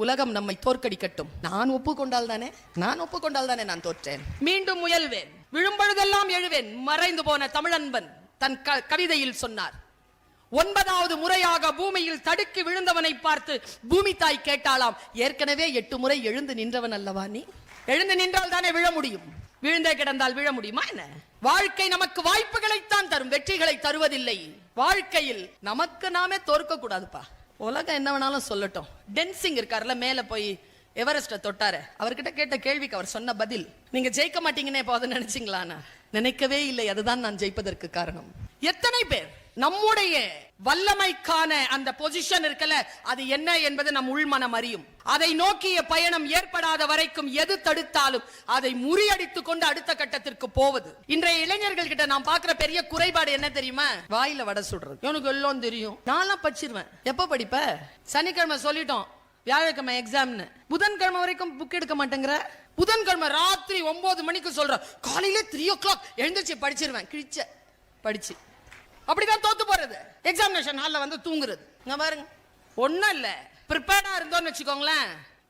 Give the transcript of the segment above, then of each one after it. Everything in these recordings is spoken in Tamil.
உலகம் நம்மை தோற்கடிக்கட்டும். நான் ஒப்புக்கொண்டால் தானே நான் தோற்றேன். மீண்டும் முயல்வேன், விழும்பொழுதெல்லாம் எழுவேன். மறைந்து போன தமிழன்பன் தன் கவிதையில் சொன்னார், 9வது முறையாக பூமியில் தடுக்கி விழுந்தவனை பார்த்து பூமி தாய் கேட்டாளாம், ஏற்கனவே 8 முறை எழுந்து நின்றவன் அல்லவா நீ? எழுந்து நின்றால் தானே விழ முடியும், விழுந்தே கிடந்தால் விழ முடியுமா என்ன? வாழ்க்கை நமக்கு வாய்ப்புகளைத்தான் தரும், வெற்றிகளை தருவதில்லை. வாழ்க்கையில் நமக்கு நாமே தோற்க கூடாதுப்பா. உலகம் என்ன வேணாலும் சொல்லட்டும். டென்சிங் இருக்காருல, மேல போய் எவரெஸ்ட தொட்டாரு, அவர்கிட்ட கேட்ட கேள்விக்கு அவர் சொன்ன பதில், நீங்க ஜெயிக்க மாட்டீங்கன்னே போது நினைச்சீங்களா? நினைக்கவே இல்லை. அதுதான் நான் ஜெயிப்பதற்கு காரணம். எத்தனை பேர் நம்முடைய வல்லமைக்கான அந்த பொசிஷன் இருக்கல, அது என்ன என்பது நம் உள்மனம் அறியும். அதை நோக்கிய பயணம் ஏற்படாத வரைக்கும் எது தடுத்தாலும் அதை முறியடித்துக் கொண்டு அடுத்த கட்டத்திற்கு போவது. இன்றைய இளைஞர்கள் கிட்ட நான் பார்க்கிற பெரிய குறைபாடு என்ன தெரியுமா? வாயில வடை சுடுறது. எனக்கு எல்லாம் தெரியும், நான்லாம் படிச்சிருவேன். எப்ப படிப்ப? சனிக்கிழமை சொல்லிட்டோம் வியாழக்கிழமை எக்ஸாம்னு, புதன்கிழமை வரைக்கும் புக் எடுக்க மாட்டேங்கிற. புதன்கிழமை ராத்திரி 9 மணிக்கு சொல்ற, காலையில 3 o'clock எழுந்திருச்சு படிச்சிருவேன். கிழிச்ச படிச்சு அப்படிதான் தோத்து போறது. எக்ஸாமினேஷன் ஹால்ல வந்து தூங்குறது. இங்க பாருங்க, ஒண்ணும் இல்ல, ப்ரிப்பேர்டா இருந்தோம்னு வச்சுக்கோங்களேன்.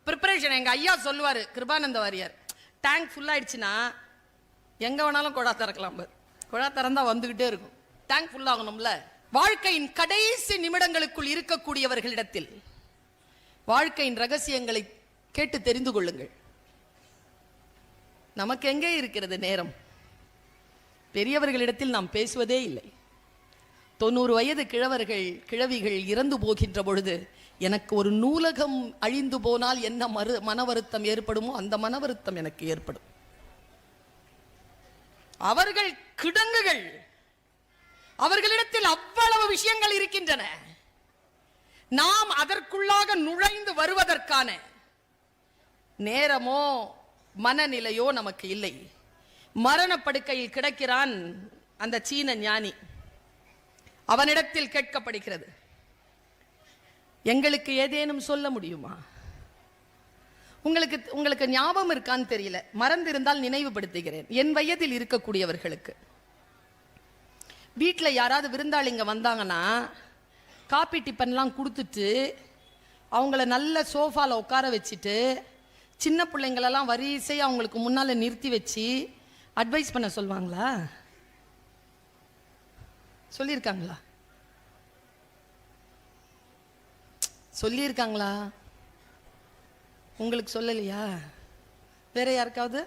ப்ரிப்பரேஷன் எங்க ஐயா சொல்லுவாரு, கிருபானந்த வாரியார், டேங்க் ஃபுல் ஆயிடுச்சுன்னா எங்க வேணாலும் குழா திறக்கலாம். குழா திறந்தா வந்துகிட்டே இருக்கும். டேங்க் ஃபுல் ஆகணும்ல. வாழ்க்கையின் கடைசி நிமிடங்களுக்குள் இருக்கக்கூடியவர்களிடத்தில் வாழ்க்கையின் ரகசியங்களை கேட்டு தெரிந்து கொள்ளுங்கள். நமக்கு எங்கே இருக்கிறது நேரம்? பெரியவர்களிடத்தில் நாம் பேசுவதே இல்லை. 90 வயது கிழவிகள் இறந்து போகின்ற பொழுது எனக்கு ஒரு நூலகம் அழிந்து போனால் என்ன மன வருத்தம் ஏற்படுமோ அந்த மன வருத்தம் எனக்கு ஏற்படும். அவர்கள் கிடங்குகள், அவர்களிடத்தில் அவ்வளவு விஷயங்கள் இருக்கின்றன. நாம் அதற்குள்ளாக நுழைந்து வருவதற்கான நேரமோ மனநிலையோ நமக்கு இல்லை. மரணப்படுக்கையில் கிடக்கிறான் அந்த சீன ஞானி. அவனிடத்தில் கேட்கப்படுகிறது, எங்களுக்கு ஏதேனும் சொல்ல முடியுமா? உங்களுக்கு ஞாபகம் இருக்கான்னு தெரியல, மறந்திருந்தால் நினைவுபடுத்துகிறேன். என் வயதில் இருக்கக்கூடியவர்களுக்கு வீட்டில் யாராவது விருந்தாளிங்க வந்தாங்கன்னா காப்பி டிஃபன்லாம் கொடுத்துட்டு அவங்கள நல்ல சோஃபாவில் உட்கார வச்சுட்டு சின்ன பிள்ளைங்களெல்லாம் வரிசையாக அவங்களுக்கு முன்னால் நிறுத்தி வச்சு அட்வைஸ் பண்ண சொல்லுவாங்களா? சொல்லியிருக்காங்களா? சொல்லியிருக்காங்களா? உங்களுக்கு சொல்லலையா? வேற யாருக்காவது?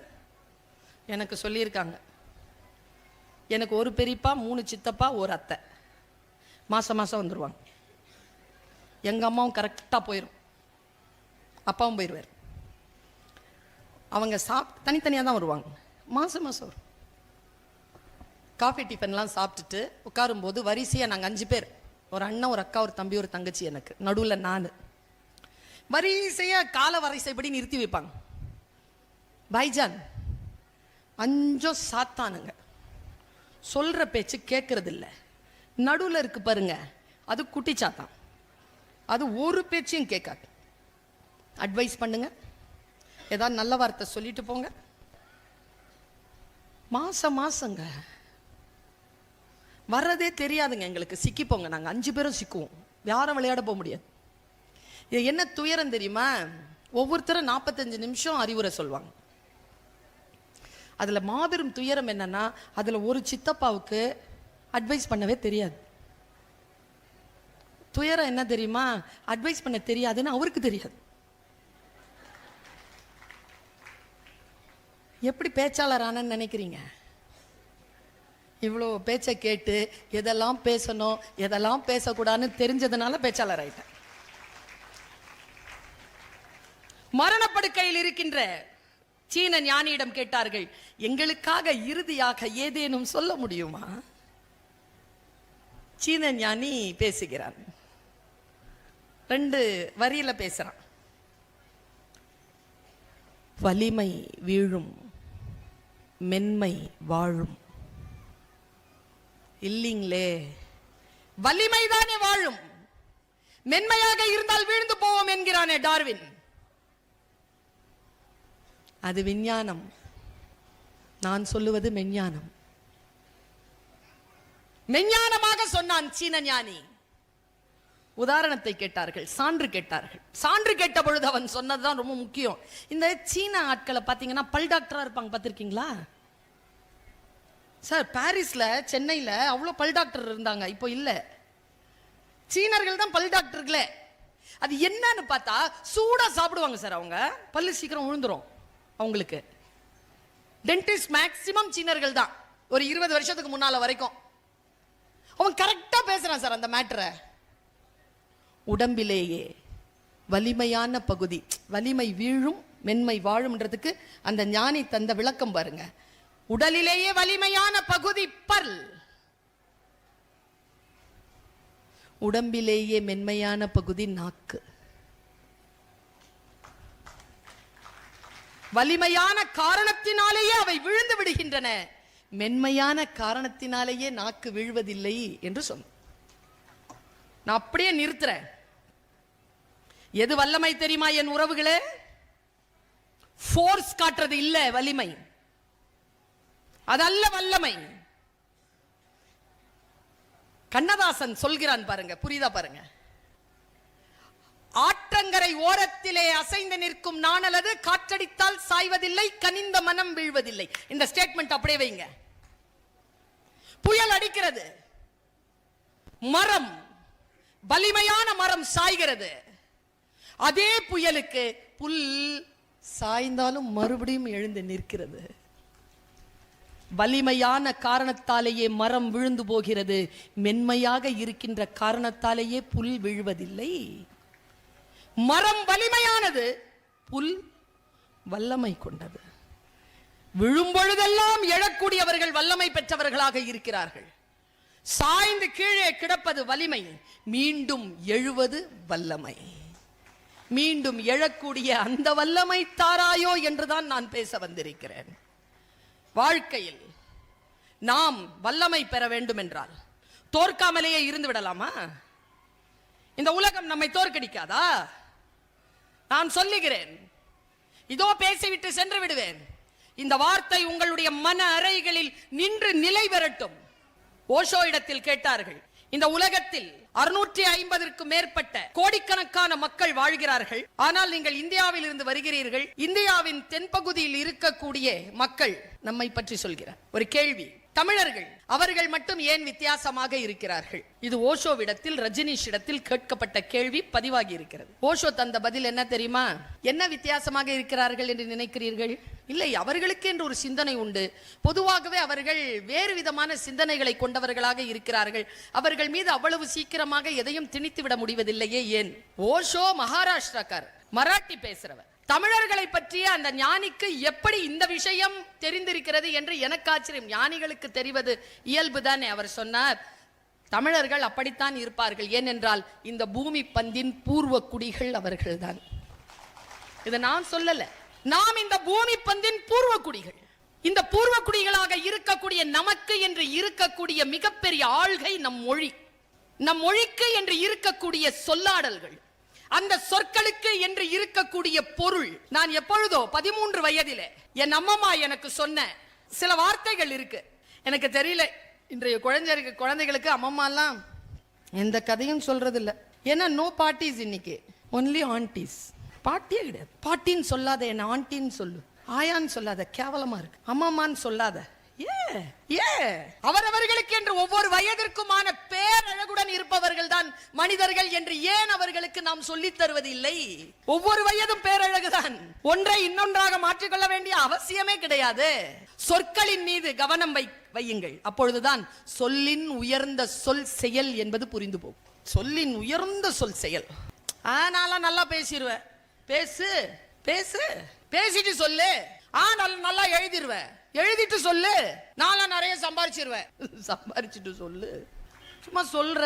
எனக்கு சொல்லியிருக்காங்க. எனக்கு ஒரு பெரியப்பா, 3 சித்தப்பா, ஒரு அத்தை. மாதம் வந்துடுவாங்க. எங்கள் அம்மாவும் கரெக்டாக போயிடும், அப்பாவும் போயிடுவார். அவங்க தனித்தனியாக தான் வருவாங்க. மாதம் வரும். காஃபி டிஃபன்லாம் சாப்பிட்டுட்டு உட்காரும்போது வரிசையாக நாங்கள் 5 பேர், ஒரு அண்ணன், ஒரு அக்கா, ஒரு தம்பி, ஒரு தங்கச்சி, எனக்கு நடுவில் நான். வரிசையாக கால வரிசைப்படி நிறுத்தி வைப்பாங்க. பைஜான் 5 சாத்தானுங்க, சொல்கிற பேச்சு கேட்கறது இல்லை. நடுவில் இருக்கு பாருங்க, அது குட்டி சாத்தான். அது ஒரு பேச்சையும் கேட்காது. அட்வைஸ் பண்ணுங்க, ஏதாவது நல்ல வார்த்தை சொல்லிட்டு போங்க. மாசங்க வர்றதே தெரியாதுங்க எங்களுக்கு. சிக்கிப்போங்க, நாங்கள் 5 பேரும் சிக்குவோம். யாரும் விளையாட போக முடியாது. இது என்ன துயரம் தெரியுமா? ஒவ்வொருத்தரும் 45 நிமிஷம் அறிவுரை சொல்லுவாங்க. அதில் மாபெரும் துயரம் என்னன்னா, அதில் ஒரு சித்தப்பாவுக்கு அட்வைஸ் பண்ணவே தெரியாது. துயரம் என்ன தெரியுமா? அட்வைஸ் பண்ண தெரியாதுன்னு அவருக்கு தெரியாது. எப்படி பேச்சாளர் ஆனன்னு நினைக்கிறீங்க? இவ்வளோ பேச்சை கேட்டு எதெல்லாம் பேசணும் எதெல்லாம் பேசக்கூடாதுன்னு தெரிஞ்சதுனால பேச்சாளர் ஆயிட்டேன். மரணப்படுக்கையில் இருக்கின்ற சீன ஞானியிடம் கேட்டார்கள், எங்களுக்காக இறுதியாக ஏதேனும் சொல்ல முடியுமா? சீன ஞானி பேசுகிறான். 2 வரியில பேசுறான். வலிமை வீழும், மென்மை வாழும். இல்லீங்களே, வலிமைதானே வாழும், மென்மையாக இருந்தால் வீழ்ந்து போவோம் என்கிறானே டார்வின். அது விஞ்ஞானம், நான் சொல்லுவது மெஞ்ஞானம். மெஞ்ஞானமாக சொன்னான் சீன ஞானி. உதாரணத்தை கேட்டார்கள், சான்று கேட்டார்கள். சான்று கேட்ட பொழுது அவன் சொன்னதுதான் ரொம்ப முக்கியம். இந்த சீன ஆட்களை பார்த்தீங்கன்னா பல் டாக்டரா இருப்பாங்க, பார்த்திருக்கீங்களா சார்? பாரிஸ்ல, சென்னையில அவ்வளோ பல் டாக்டர் இருந்தாங்க, இப்போ இல்ல. சீனர்கள் தான் பல் டாக்டர்களே. அது என்னன்னு பார்த்தா சூடா சாப்பிடுவாங்க சார். அவங்க பல்லு சீக்கிரம் விழுந்துரும் அவங்களுக்கு. டென்டிஸ்ட் மேக்சிமம் சீனர்கள் தான், ஒரு 20 வருஷத்துக்கு முன்னால வரைக்கும். அவன் கரெக்டா பேசுறான் சார் அந்த மேட்டரை. உடம்பிலேயே வலிமையான பகுதி, வலிமை வீழும் மென்மை வாழும்ன்றதுக்கு அந்த ஞானி தந்த விளக்கம் பாருங்க. உடலிலேயே வலிமையான பகுதி பல், உடம்பிலேயே மென்மையான பகுதி நாக்கு. வலிமையான காரணத்தினாலேயே அவை விழுந்து விடுகின்றன, மென்மையான காரணத்தினாலேயே நாக்கு வீழ்வதில்லை என்று சொன்ன. நான் அப்படியே நிறுத்துறேன். எது வல்லமை தெரியுமா என் உறவுகளே? ஃபோர்ஸ் காட்டுறது இல்ல வலிமை, அதல்ல வல்லமை. கண்ணதாசன் சொல்கிறான் பாருங்க, புரியுதா பாருங்க. ஆற்றங்கரை ஓரத்திலே அசைந்து நிற்கும் நாணலது காற்றடித்தால் சாய்வதில்லை, கனிந்த மனம் வீழ்வதில்லை. இந்த ஸ்டேட்மெண்ட் அப்படியே வைங்க. புயல் அடிக்கிறது, மரம், வலிமையான மரம் சாய்கிறது. அதே புயலுக்கு புல் சாய்ந்தாலும் மறுபடியும் எழுந்து நிற்கிறது. வலிமையான காரணத்தாலேயே மரம் விழுந்து போகிறது, மென்மையாக இருக்கின்ற காரணத்தாலேயே புல் விழுவதில்லை. மரம் வலிமையானது, புல் வல்லமை கொண்டது. விழும்பொழுதெல்லாம் எழக்கூடியவர்கள் வல்லமை பெற்றவர்களாக இருக்கிறார்கள். சாய்ந்து கீழே கிடப்பது வலிமை, மீண்டும் எழுவது வல்லமை. மீண்டும் எழக்கூடிய அந்த வல்லமை தாராயோ என்றுதான் நான் பேச வந்திருக்கிறேன். வாழ்க்கையில் நாம் வல்லமை பெற வேண்டும் என்றால் தோற்காமலேயே இருந்து விடலாமா? இந்த உலகம் நம்மை தோற்கடிக்காதா? நான் சொல்லுகிறேன், இதோ பேசிவிட்டு சென்று விடுவேன். இந்த வார்த்தை உங்களுடைய மன அறைகளில் நின்று நிலை பெறட்டும். ஓஷோ இடத்தில் கேட்டார்கள், இந்த உலகத்தில் 650க்கும் மேற்பட்ட கோடிக்கணக்கான மக்கள் வாழ்கிறார்கள். ஆனால் நீங்கள் இந்தியாவில் இருந்து வருகிறீர்கள். இந்தியாவின் தென்பகுதியில் இருக்கக்கூடிய மக்கள் நம்மை பற்றி சொல்கிறார். ஒரு கேள்வி, தமிழர்கள் அவர்கள் மட்டும் ஏன் வித்தியாசமாக இருக்கிறார்கள்? இது ஓஷோவிடத்தில், ரஜினிஷ் இடத்தில் கேட்கப்பட்ட கேள்வி பதிவாகி இருக்கிறது. ஓஷோ தந்த பதில் என்ன தெரியுமா? என்ன வித்தியாசமாக இருக்கிறார்கள் என்று நினைக்கிறீர்கள்? இல்லை, அவர்களுக்கு என்று ஒரு சிந்தனை உண்டு. பொதுவாகவே அவர்கள் வேறு விதமான சிந்தனைகளை கொண்டவர்களாக இருக்கிறார்கள். அவர்கள் மீது அவ்வளவு சீக்கிரமாக எதையும் திணித்து விட முடிவதில்லையே ஏன்? ஓஷோ மகாராஷ்டிராக்கார், மராட்டி பேசுறவர். தமிழர்களை பற்றிய அந்த ஞானிக்கு எப்படி இந்த விஷயம் தெரிந்திருக்கிறது என்று எனக்கு ஆச்சரியம். ஞானிகளுக்கு தெரிவது இயல்பு தானே. அவர் சொன்னார், தமிழர்கள் அப்படித்தான் இருப்பார்கள், ஏனென்றால் இந்த பூமி பந்தின் பூர்வ குடிகள் அவர்கள்தான். இதை நான் சொல்லல, நாம் இந்த பூமி பந்தின் பூர்வ குடிகள். இந்த பூர்வ குடிகளாக இருக்கக்கூடிய நமக்கு என்று இருக்கக்கூடிய மிகப்பெரிய ஆள்கை நம் மொழி. நம் மொழிக்கு என்று இருக்கக்கூடிய சொல்லாடல்கள், அந்த சொற்களுக்கு என்று இருக்கக்கூடிய பொருள். நான் எப்பொழுதோ 13 வயதிலே என் அம்மா எனக்கு சொன்ன சில வார்த்தைகள் இருக்கு. எனக்கு தெரியல, இன்றைய குழந்தைகளுக்கு அம்மம்மா எல்லாம் எந்த கதையும் சொல்றது இல்ல. ஏன்னா நோ பார்ட்டிஸ், இன்னைக்கு ஒன்லி ஆன்டிஸ். பாட்டியே கிடையாது. பாட்டின்னு சொல்லாத, என்ன ஆண்டின்னு சொல்லு. ஆயான்னு சொல்லாத, கேவலமா இருக்கு. அம்மான்னு சொல்லாத. அவரவர்களுக்கு என்று ஒவ்வொரு வயதிற்குமான பேரழகுடன் இருப்பவர்கள் தான் மனிதர்கள் என்று ஏன் அவர்களுக்கு நாம் சொல்லித் தருவது இல்லை? ஒவ்வொரு வயதும் பேரழகுதான். ஒன்றை இன்னொன்றாக மாற்றிக்கொள்ள வேண்டிய அவசியமே கிடையாது. சொற்களின் மீது கவனம் வையுங்கள். அப்பொழுதுதான் சொல்லின் உயர்ந்த சொல் செயல் என்பது புரிந்து போகும். சொல்லின் உயர்ந்த சொல் செயல். நான் நல்லா பேசிடுவேன். பேசு பேசு, பேசிட்டு சொல்லு. நல்லா எழுதிடுவேன், எழுதிட்டு சொல்லு. நான்லாம் நிறைய சம்பாரிச்சிருவேன், சம்பாரிச்சுட்டு சொல்லு. சும்மா சொல்ற.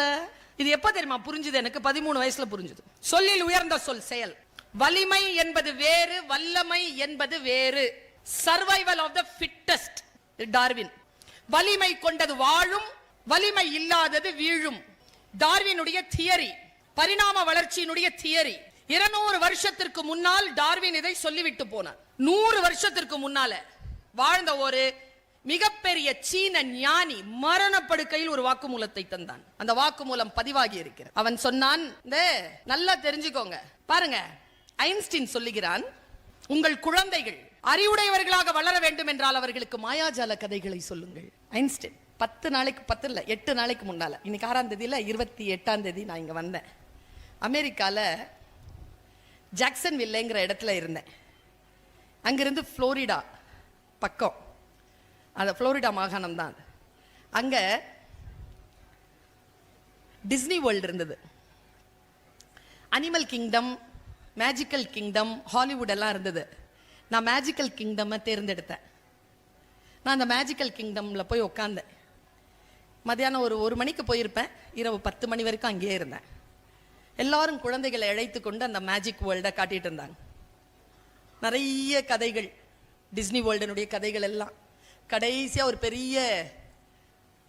இது எப்ப தெரியுமா புரிஞ்சுது எனக்கு? 13 வயசுல புரிஞ்சுது. சொல்லில் உயர்ந்த சொல் செயல். வலிமை என்பது வேறு, வல்லமை என்பது வேறு. Survival of the fittest, Darwin. வலிமை கொண்டது வாழும், வலிமை இல்லாதது வீழும். டார்வினுடைய தியரி, பரிணாம வளர்ச்சியினுடைய தியரி. 200 வருஷத்திற்கு முன்னால் டார்வின் இதை சொல்லிவிட்டு போனார். 100 வருஷத்திற்கு முன்னால வாழ்ந்த ஒரு மிகப்பெரிய சீன ஞானி மரணப்படுக்கையில் ஒரு வாக்குமூலத்தை தந்தான். அந்த வாக்குமூலம் பதிவாகி இருக்கிறது. அவன் சொன்னான், நல்லா தெரிஞ்சுக்கோங்க பாருங்க, ஐன்ஸ்டீன் சொல்லுகிறான், உங்கள் குழந்தைகள் அறிவுடையவர்களாக வளர வேண்டும் என்றால் அவர்களுக்கு மாயாஜால கதைகளை சொல்லுங்கள். ஐன்ஸ்டீன் 8 நாளைக்கு முன்னால, இன்னைக்கு 6ஆம் தேதியில 28ஆம் தேதி நான் இங்க வந்தேன். அமெரிக்கால ஜாக்சன் வில்லேங்கிற இடத்துல இருந்தேன். அங்கிருந்து புளோரிடா பக்கம், அந்த புளோரிடா மாகாணம் தான். அங்க டிஸ்னி வேர்ல்டு இருந்தது. Animal kingdom, magical kingdom, Hollywood எல்லாம் இருந்தது. நான் மேஜிக்கல் கிங்டம் தேர்ந்தெடுத்தேன். நான் அந்த மேஜிக்கல் கிங்டம்ல போய் உட்காந்தேன். மதியானம் ஒரு மணிக்கு போயிருப்பேன். இரவு 10 மணி வரைக்கும் அங்கேயே இருந்தேன். எல்லாரும் குழந்தைகளை அழைத்து கொண்டு அந்த மேஜிக் வேர்ல்டை காட்டிட்டு இருந்தாங்க. நிறைய கதைகள், டிஸ்னி வேர்ல்டனுடைய கதைகள் எல்லாம். கடைசியா ஒரு பெரிய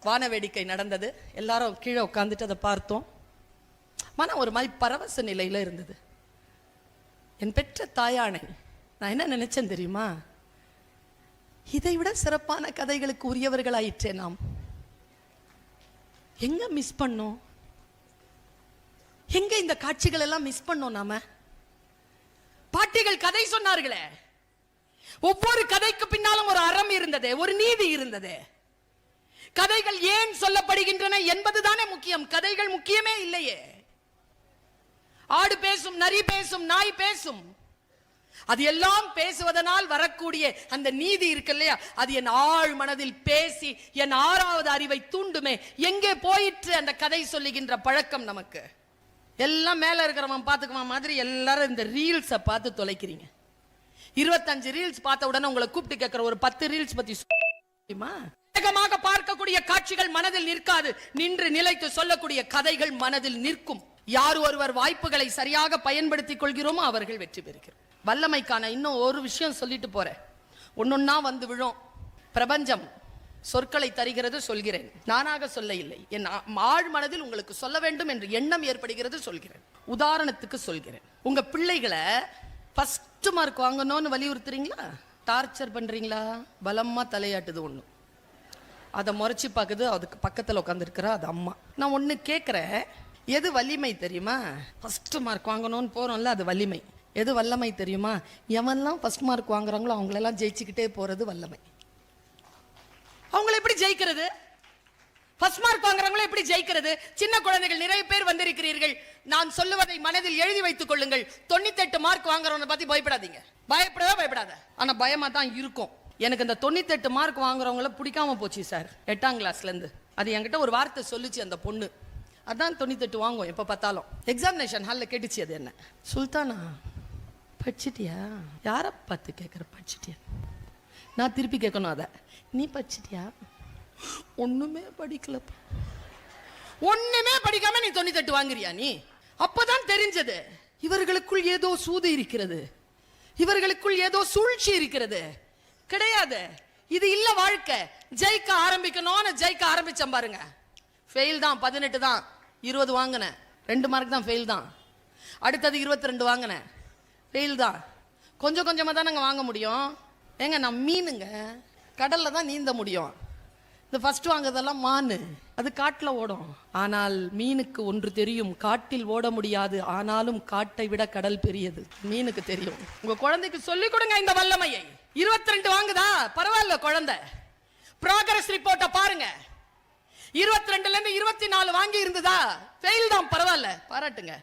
வான வேடிக்கை நடந்தது. எல்லாரும் கீழே உட்காந்துட்டு அதை பார்த்தோம். மனம் ஒரு மாதிரி பரவச நிலையில இருந்தது. என் பெற்ற தாயானை நான் என்ன நினைச்சேன் தெரியுமா? இதை விட சிறப்பான கதைகளுக்கு உரியவர்களாயிற்றே நாம். எங்க மிஸ் பண்ணோம்? எங்க இந்த காட்சிகள் எல்லாம் மிஸ் பண்ணோம் நாம? பாட்டிகள் கதை சொன்னார்களே, ஒவ்வொரு கதைக்கு பின்னாலும் ஒரு அறம் இருந்தது, ஒரு நீதி இருந்தது. கதைகள் ஏன் சொல்லப்படுகின்றன என்பதுதானே முக்கியம். கதைகள் முக்கியமே இல்லையே. ஆடு பேசும், நரி பேசும், நாய் பேசும். அது எல்லாம் பேசுவதனால் வரக்கூடிய அந்த நீதி இருக்கு இல்லையா, அது என் ஆழ் மனதில் பேசி என் 6வது அறிவை தூண்டுமே. எங்கே போயிற்று அந்த கதை சொல்லுகின்ற பழக்கம் நமக்கு? எல்லாம் மேல இருக்கிறவன் பார்த்துக்குவான் மாதிரி எல்லாரும் இந்த ரீல்ஸை பார்த்து தொலைக்கிறீங்க. 25 ரீல்ஸ் பார்த்த உடனே உங்களை கூப்பிட்டு கேட்கிற ஒரு 10 ரீல்ஸ் பத்தி வேகமாக பார்க்கக்கூடிய காட்சிகள் மனதில் நிற்காது. நின்று நிலைத்து சொல்லக்கூடிய கதைகள் மனதில் நிற்கும். யார் ஒருவர் வாய்ப்புகளை சரியாக பயன்படுத்திக் கொள்கிறோமோ அவர்கள் வெற்றி பெறுகிறோம். வல்லமைக்கான இன்னும் ஒரு விஷயம் சொல்லிட்டு போறேன். ஒன்னொன்னா வந்து விழும். பிரபஞ்சம் சொற்களை தருகிறது, சொல்கிறேன். நானாக சொல்ல இல்லை, என் ஆழ் மனதில் உங்களுக்கு சொல்ல வேண்டும் என்று எண்ணம் ஏற்படுகிறது, சொல்கிறேன். உதாரணத்துக்கு சொல்கிறேன். உங்க பிள்ளைகளை ஃபர்ஸ்ட் மார்க் வாங்கணும்னு வலியுறுத்துறீங்களா? டார்ச்சர் பண்றீங்களா? பலமா தலையாட்டுது ஒண்ணு, அதை முறைச்சி பார்க்குது. அதுக்கு பக்கத்தில் உட்காந்துருக்கிறா அது அம்மா. நான் ஒன்று கேட்குறேன், எது வலிமை தெரியுமா? ஃபர்ஸ்ட் மார்க் வாங்கணும்னு போகிறோம்ல, அது வலிமை. எது வல்லமை தெரியுமா? எவன்லாம் ஃபர்ஸ்ட் மார்க் வாங்குறாங்களோ அவங்களெல்லாம் ஜெயிச்சுக்கிட்டே போகிறது வல்லமை. அவங்கள எப்படி ஜெயிக்கிறது? ஃபர்ஸ்ட் மார்க் வாங்குறவங்கள எப்படி ஜெயிக்கிறது? சின்ன குழந்தைகள் நிறைய பேர் வந்திருக்கிறீர்கள். நான் சொல்லுவதை மனதில் எழுதி வைத்துக் கொள்ளுங்கள். 98 மார்க் வாங்குறவனை பற்றி பயப்படாதீங்க. பயப்படாத. ஆனால் பயமாக தான் இருக்கும். எனக்கு இந்த 98 மார்க் வாங்குறவங்கள பிடிக்காம போச்சு சார் 8ஆம் கிளாஸ்ல இருந்து. அது என்கிட்ட ஒரு வார்த்தை சொல்லுச்சு அந்த பொண்ணு. அதான் 98 வாங்குவோம் எப்ப பார்த்தாலும். எக்ஸாமினேஷன் ஹால்ல கேட்டுச்சு அது என்ன, சுல்தானா படிச்சிட்டியா? யார பார்த்து கேட்குற படிச்சிட்டியா? நான் திருப்பி கேட்கணும் அதை, நீ படிச்சிட்டியா? ஒண்ணுமே படிக்கலப்பா. ஒண்ணுமே படிக்காம நீ 98 வாங்குறியா நீ? அப்பதான் தெரிஞ்சது இவர்களுக்குள் ஏதோ சூது இருக்கிறது, இவர்களுக்குள் ஏதோ சூழ்ச்சி இருக்கிறது. கிடையாது, இது இல்ல வாழ்க்கை. ஜெயிக்க ஆரம்பிக்கணும்னு ஜெயிக்க ஆரம்பிச்சேன் பாருங்க, ஃபெயில் தான். 18 தான், 20 வாங்கினேன், 2 மார்க் தான் ஃபெயில் தான். அடுத்தது 22 வாங்கினேன், ஃபெயில் தான். கொஞ்சம் கொஞ்சமாக தான் நாங்கள் வாங்க முடியும். ஏங்க நான் மீனுங்க, கடல்ல தான் நீந்த முடியும். இந்த ஃபர்ஸ்ட் வாங்குறதெல்லாம் மானு, அது காட்டில் ஓடும். ஆனால் மீனுக்கு ஒன்று தெரியும், காட்டில் ஓட முடியாது, ஆனாலும் காட்டை விட கடல் பெரியது. மீனுக்கு தெரியும். உங்க குழந்தைக்கு சொல்லிக் கொடுங்க இந்த வல்லமையை. 22 வாங்குதா பரவாயில்ல, குழந்தை ப்ராக்ரஸ் ரிப்போர்ட்டை பாருங்க. 22ல இருந்து 24 வாங்கி இருந்ததா, ஃபெயில் தான், பரவாயில்ல, பாராட்டுங்க.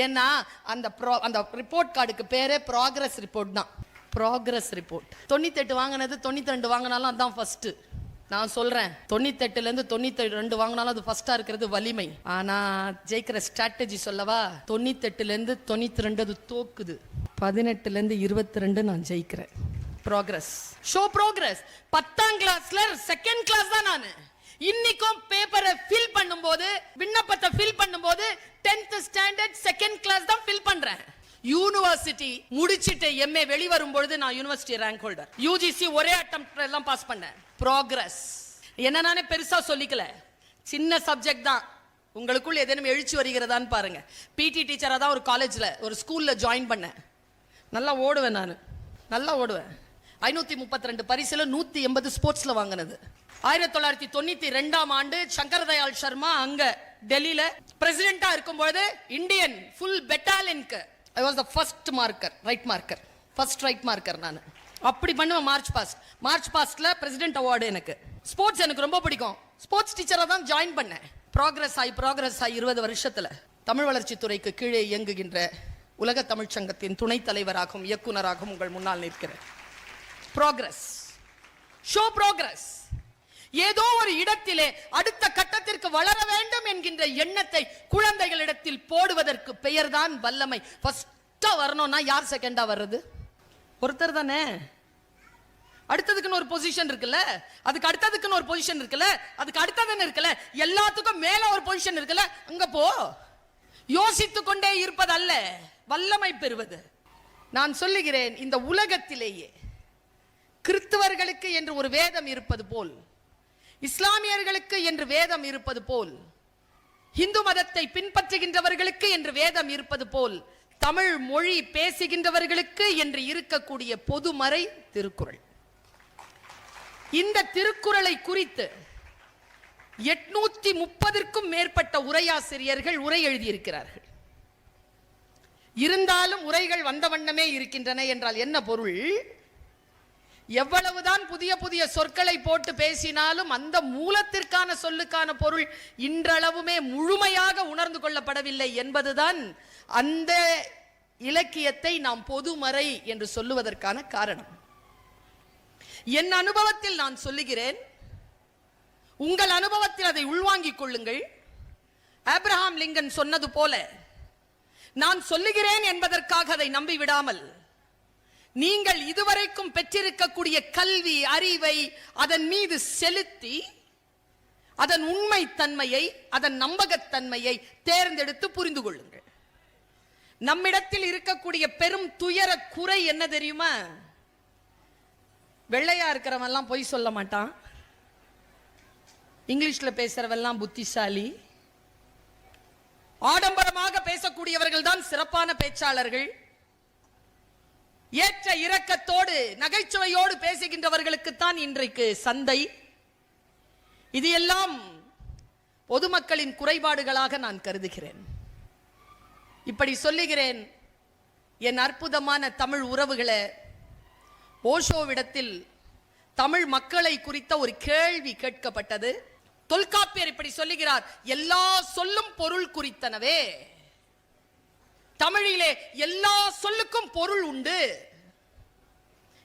ஏன்னா அந்த ரிப்போர்ட் கார்டுக்கு பேரே ப்ராக்ரஸ் ரிப்போர்ட் தான். Progress report. 98 வாங்கினது 92 வாங்கினாலும் அதான் ஃபர்ஸ்ட். நான் சொல்றேன், 98ல இருந்து 92 வாங்கினாலும் அது ஃபர்ஸ்டா இருக்கிறது வலிமை. ஆனா ஜெயிக்கிற ஸ்ட்ராட்டஜி சொல்லவா? 98ல இருந்து 92 அது தோக்குது, 18ல இருந்து 22 நான் ஜெயிக்கிறேன். Progress, show progress. 10ஆம் கிளாஸ்ல செகண்ட் கிளாஸ் தான் நான். இன்னைக்கும் பேப்பரை ஃபில் பண்ணும்போது, விண்ணப்பத்தை ஃபில் பண்ணும்போது 10th ஸ்டாண்டர்ட் செகண்ட் கிளாஸ் தான் ஃபில் பண்றேன். யூனிவர்சிட்டி முடிச்சிட்டு எம்ஏ வெளிவரும் பொழுது நான் யூனிவர்சிட்டி ரேங்க் ஹோல்டர். யூஜிசி ஒரே அட்டெம்ப்ட்ல எல்லாம் பாஸ் பண்ணேன். ப்ராக்ரஸ். என்ன நானே பெருசா சொல்லிக்கல, சின்ன சப்ஜெக்ட் தான். உங்களுக்குள்ள ஏதேனும் எழுச்சி வருகிறதான்னு பாருங்க. பிடி டீச்சரா தான் ஒரு காலேஜ்ல ஒரு ஸ்கூல்ல ஜாயின் பண்ணேன். நல்லா ஓடுவேன், நான் நல்லா ஓடுவேன். 532 பரிசுல 180 ஸ்போர்ட்ஸ்ல வாங்கினது. 1992ஆம் ஆண்டு சங்கர் தயாள் சர்மா அங்க டெல்லியில பிரசிடென்டா இருக்கும்போது இந்தியன் ஃபுல் பெட்டாலியனுக்கு I was the first marker, right marker, first right marker நான். அப்படி பண்ணுவேன் மார்ச் பாஸ்ட்ல பிரசிடென்ட் அவார்டு எனக்கு. ஸ்போர்ட்ஸ் எனக்கு ரொம்ப பிடிக்கும். ஸ்போர்ட்ஸ் டீச்சரா தான் ஜாயின் பண்ணேன். ப்ராக்ரஸ் ஆகி 20 வருஷத்துல தமிழ் வளர்ச்சித்துறைக்கு கீழே இயங்குகின்ற உலக தமிழ்ச் சங்கத்தின் துணைத் தலைவராகவும் இயக்குனராகவும் உங்கள் முன்னால் நிற்கிறேன். Progress, show progress. ஏதோ ஒரு இடத்திலே அடுத்த கட்டத்திற்கு வளர வேண்டும் என்கின்ற எண்ணத்தை குழந்தைகளிடத்தில் போடுவதற்கு பெயர்தான் வல்லமை. ஃபர்ஸ்டா வரணும்னா யார் செகண்டா வர்றது? ஒருத்தர் தானே. அடுத்ததுக்குன்னு ஒரு பொசிஷன் இருக்குல்ல, அதுக்கு அடுத்ததுக்குன்னு ஒரு பொசிஷன் இருக்குல்ல, அதுக்கு அடுத்ததுன்னு இருக்குல்ல, எல்லாத்துக்கும் மேல ஒரு பொசிஷன் இருக்குல்ல, அங்க போ. யோசித்துக் கொண்டே இருப்பது அல்ல வல்லமை பெறுவது. நான் சொல்லுகிறேன், இந்த உலகத்திலேயே கிறிஸ்தவர்களுக்கு என்று ஒரு வேதம் இருப்பது போல், இஸ்லாமியர்களுக்கு என்று வேதம் இருப்பது போல், இந்து மதத்தை பின்பற்றுகின்றவர்களுக்கு என்று வேதம் இருப்பது போல், தமிழ் மொழி பேசுகின்றவர்களுக்கு என்று இருக்கக்கூடிய பொதுமறை திருக்குறள். இந்த திருக்குறளை குறித்து 830க்கும் மேற்பட்ட உரையாசிரியர்கள் உரை எழுதியிருக்கிறார்கள். இருந்தாலும் உரைகள் வந்த வண்ணமே இருக்கின்றன என்றால் என்ன பொருள்? எவ்வளவுதான் புதிய புதிய சொற்களை போட்டு பேசினாலும் அந்த மூலத்திற்கான சொல்லுக்கான பொருள் இன்றளவுமே முழுமையாக உணர்ந்து கொள்ளப்படவில்லை என்பதுதான் அந்த இலக்கியத்தை நாம் பொதுமறை என்று சொல்லுவதற்கான காரணம். என் அனுபவத்தில் நான் சொல்லுகிறேன், உங்கள் அனுபவத்தில் அதை உள்வாங்கிக் கொள்ளுங்கள். ஆபிரகாம் லிங்கன் சொன்னது போல, நான் சொல்லுகிறேன் என்பதற்காக அதை நம்பிவிடாமல், நீங்கள் இதுவரைக்கும் பெற்றிருக்கக்கூடிய கல்வி அறிவை அதன் மீது செலுத்தி அதன் உண்மை தன்மையை, அதன் நம்பகத்தன்மையை தேர்ந்தெடுத்து புரிந்து கொள்ளுங்கள். நம்மிடத்தில் இருக்கக்கூடிய பெரும் துயர குறை என்ன தெரியுமா? வெள்ளையா இருக்கிறவெல்லாம் பொய் சொல்ல மாட்டான், இங்கிலீஷ்ல பேசுறவெல்லாம் புத்திசாலி, ஆடம்பரமாக பேசக்கூடியவர்கள் தான் சிறப்பான பேச்சாளர்கள், ஏற்ற இரக்கத்தோடு நகைச்சுவையோடு பேசுகின்றவர்களுக்குத்தான் இன்றைக்கு சந்தை. இது எல்லாம் பொதுமக்களின் குறைபாடுகளாக நான் கருதுகிறேன். இப்படி சொல்லுகிறேன். என் அற்புதமான தமிழ் உறவுகளே, ஓஷோவிடத்தில் தமிழ் மக்களை குறித்த ஒரு கேள்வி கேட்கப்பட்டது. தொல்காப்பியர் இப்படி சொல்லுகிறார், எல்லா சொல்லும் பொருள் குறித்தனவே. தமிழிலே எல்லா சொல்லுக்கும் பொருள் உண்டு.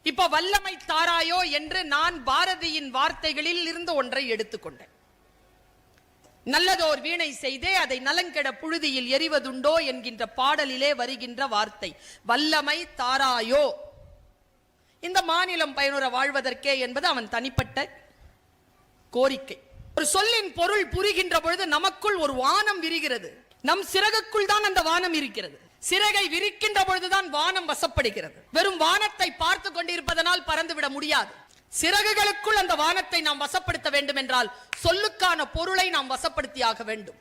இப்ப வல்லமை தாராயோ என்று நான் பாரதியின் வார்த்தைகளில் இருந்து ஒன்றை எடுத்துக்கொண்டேன். நல்லதோர் வீணை செய்தே அதை நலங்கெட புழுதியில் எறிவதுண்டோ என்கின்ற பாடலிலே வருகின்ற வார்த்தை வல்லமை தாராயோ. இந்த மாநிலம் பயனுற வாழ்வதற்கே என்பது அவன் தனிப்பட்ட கோரிக்கை. ஒரு சொல்லின் பொருள் புரிகின்ற பொழுது நமக்குள் ஒரு வானம் விரிகிறது. நம் சிறகுக்குள் தான் அந்த வானம் இருக்கிறது. சிறகை விரிக்கின்ற பொழுதுதான் வானம் வசப்படுகிறது. வெறும் வானத்தை பார்த்து கொண்டிருப்பதனால் பறந்துவிட முடியாது. சிறகுகளுக்குள் அந்த வானத்தை நாம் வசப்படுத்த வேண்டும் என்றால் சொல்லுக்கான பொருளை நாம் வசப்படுத்தியாக வேண்டும்.